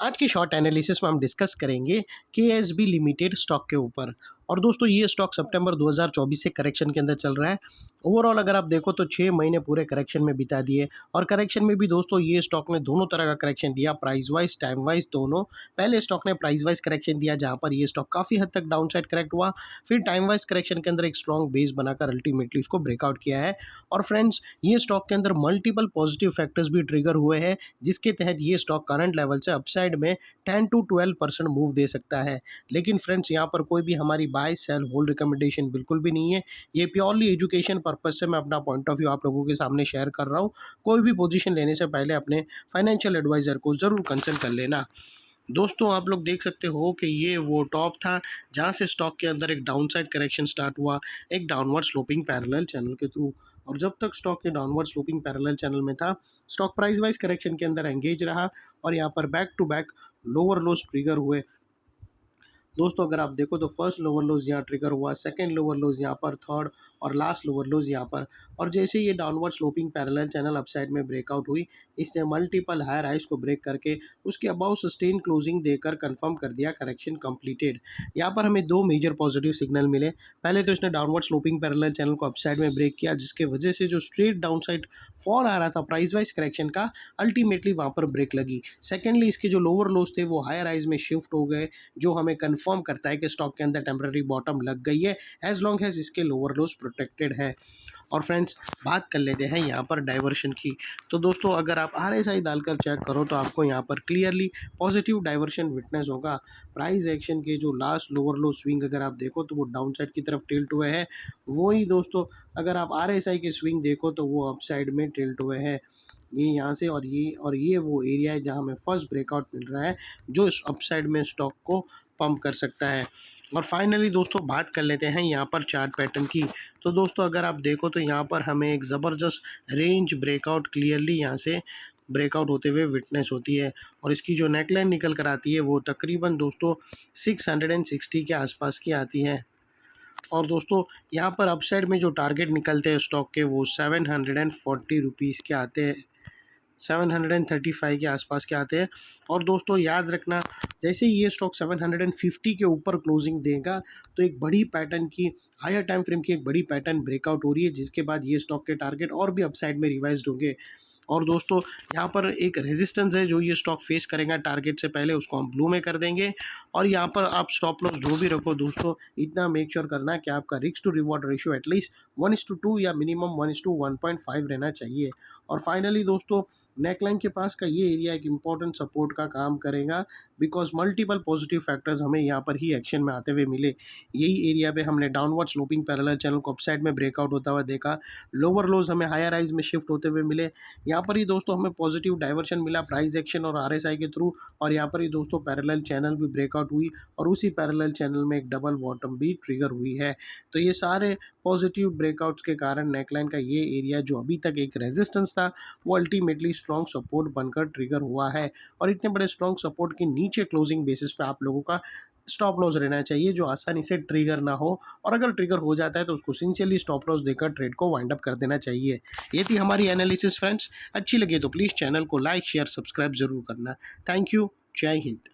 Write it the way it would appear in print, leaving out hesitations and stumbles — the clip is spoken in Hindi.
आज की शॉर्ट एनालिसिस में हम डिस्कस करेंगे केएसबी लिमिटेड स्टॉक के ऊपर। और दोस्तों ये स्टॉक सितंबर 2024 से करेक्शन के अंदर चल रहा है। ओवरऑल अगर आप देखो तो 6 महीने पूरे करेक्शन में बिता दिए, और करेक्शन में भी दोस्तों ये स्टॉक ने दोनों तरह का करेक्शन दिया, प्राइस वाइज टाइम वाइज दोनों। पहले स्टॉक ने प्राइस वाइज करेक्शन दिया जहां पर ये स्टॉक काफ़ी हद तक डाउन साइड करेक्ट हुआ, फिर टाइम वाइज करेक्शन के अंदर एक स्ट्रॉन्ग बेस बनाकर अल्टीमेटली उसको ब्रेकआउट किया है। और फ्रेंड्स ये स्टॉक के अंदर मल्टीपल पॉजिटिव फैक्टर्स भी ट्रिगर हुए हैं, जिसके तहत ये स्टॉक करंट लेवल से अपसाइड में 10 to 12% मूव दे सकता है। लेकिन फ्रेंड्स यहाँ पर कोई भी हमारी बाय सेल होल्ड रिकमेंडेशन बिल्कुल भी नहीं है। ये प्योरली एजुकेशन पर्पज से मैं अपना पॉइंट ऑफ व्यू आप लोगों के सामने शेयर कर रहा हूँ। कोई भी पोजीशन लेने से पहले अपने फाइनेंशियल एडवाइजर को ज़रूर कंसल्ट कर लेना। दोस्तों आप लोग देख सकते हो कि ये वो टॉप था जहाँ से स्टॉक के अंदर एक डाउनसाइड करेक्शन स्टार्ट हुआ, एक डाउनवर्ड स्लोपिंग पैरेलल चैनल के थ्रू। और जब तक स्टॉक के डाउनवर्ड स्लोपिंग पैरेलल चैनल में था, स्टॉक प्राइस वाइज करेक्शन के अंदर एंगेज रहा, और यहाँ पर back to back lower lows trigger हुए। दोस्तों अगर आप देखो तो फर्स्ट लोअर लोज यहाँ ट्रिगर हुआ, सेकंड लोअर लोज यहाँ पर, थर्ड और लास्ट लोअर लोज यहाँ पर। और जैसे ये downward sloping parallel channel upside में ब्रेकआउट हुई, इसने मल्टीपल हायर हाइज को ब्रेक करके उसके अबाउ सस्टेन क्लोजिंग देकर कंफर्म कर दिया करेक्शन कंप्लीटेड। यहाँ पर हमें दो मेजर पॉजिटिव सिग्नल मिले। पहले तो इसने डाउनवर्ड स्लोपिंग पैरेलल चैनल को अपसाइड में ब्रेक किया, जिसके वजह से जो स्ट्रेट डाउनसाइड फॉल आ रहा था प्राइस वाइज करेक्शन का, अल्टीमेटली वहाँ पर ब्रेक लगी। सेकेंडली इसके जो लोअर लोज थे वो हायर हाइज में शिफ्ट हो गए, जो हमें कंफर्म करता है कि स्टॉक के अंदर टेम्पररी बॉटम लग गई है, एज लॉन्ग एज इसके लोअर लोज प्रोटेक्टेड है। और फ्रेंड्स बात कर लेते हैं यहाँ पर डाइवर्शन की। तो दोस्तों अगर आप RSI डालकर चेक करो तो आपको यहाँ पर क्लियरली पॉजिटिव डाइवर्शन विटनेस होगा। प्राइस एक्शन के जो लास्ट लोअर लो स्विंग अगर आप देखो तो वो डाउन साइड की तरफ टिल्ट हुए हैं। वही दोस्तों अगर आप RSI के स्विंग देखो तो वो अप साइड में टिल्ट हुए हैं। ये यहाँ से और ये वो एरिया है जहाँ हमें फर्स्ट ब्रेकआउट मिल रहा है, जो इस अपसाइड में स्टॉक को पंप कर सकता है। और फाइनली दोस्तों बात कर लेते हैं यहाँ पर चार्ट पैटर्न की। तो दोस्तों अगर आप देखो तो यहाँ पर हमें एक ज़बरदस्त रेंज ब्रेकआउट क्लियरली यहाँ से ब्रेकआउट होते हुए विटनेस होती है, और इसकी जो नेकलाइन निकल कर आती है वो तकरीबन दोस्तों 660 के आसपास की आती है। और दोस्तों यहाँ पर अपसाइड में जो टारगेट निकलते हैं स्टॉक के वो 740 रुपीज़ के आते हैं, 735 के आसपास के आते हैं। और दोस्तों याद रखना, जैसे ही ये स्टॉक 750 के ऊपर क्लोजिंग देगा तो एक बड़ी पैटर्न की हायर टाइम फ्रेम की एक बड़ी पैटर्न ब्रेकआउट हो रही है, जिसके बाद ये स्टॉक के टारगेट और भी अपसाइड में रिवाइज्ड होंगे। और दोस्तों यहाँ पर एक रेजिस्टेंस है जो ये स्टॉक फेस करेगा टारगेट से पहले, उसको हम ब्लू में कर देंगे। और यहाँ पर आप स्टॉप लॉस जो भी रखो दोस्तों, इतना मेक श्योर करना कि आपका risk to reward ratio at least 1:2 या मिनिमम 1:1.5 रहना चाहिए। और फाइनली दोस्तों नेकलाइन के पास का ये एरिया एक इंपॉर्टेंट सपोर्ट का काम करेगा, बिकॉज मल्टीपल पॉजिटिव फैक्टर्स हमें यहाँ पर ही एक्शन में आते हुए मिले। यही एरिया पे हमने डाउनवर्ड स्लोपिंग पैरेलल चैनल को अपसाइड में ब्रेकआउट होता हुआ देखा, लोअर लोज हमें हायर राइज में शिफ्ट होते हुए मिले। यहाँ पर ही दोस्तों हमें पॉजिटिव डाइवर्शन मिला प्राइस एक्शन और RSI के थ्रू, और यहाँ पर ही दोस्तों पैरेलल चैनल भी ब्रेकआउट हुई, और उसी पैरेलल चैनल में एक डबल बॉटम भी ट्रिगर हुई है। तो ये सारे पॉजिटिव ब्रेकआउट्स के कारण नेकलाइन का ये एरिया जो अभी तक एक रेजिस्टेंस था वो अल्टीमेटली स्ट्रॉन्ग सपोर्ट बनकर ट्रिगर हुआ है। और इतने बड़े स्ट्रॉन्ग सपोर्ट के नीचे क्लोजिंग बेसिस पे आप लोगों का स्टॉप लॉस रहना चाहिए, जो आसानी से ट्रिगर ना हो, और अगर ट्रिगर हो जाता है तो उसको सिंसियरली स्टॉप लॉस देकर ट्रेड को वाइंड अप कर देना चाहिए। ये थी हमारी एनालिसिस फ्रेंड्स। अच्छी लगे तो प्लीज़ चैनल को लाइक शेयर सब्सक्राइब ज़रूर करना। Thank you. जय हिंद।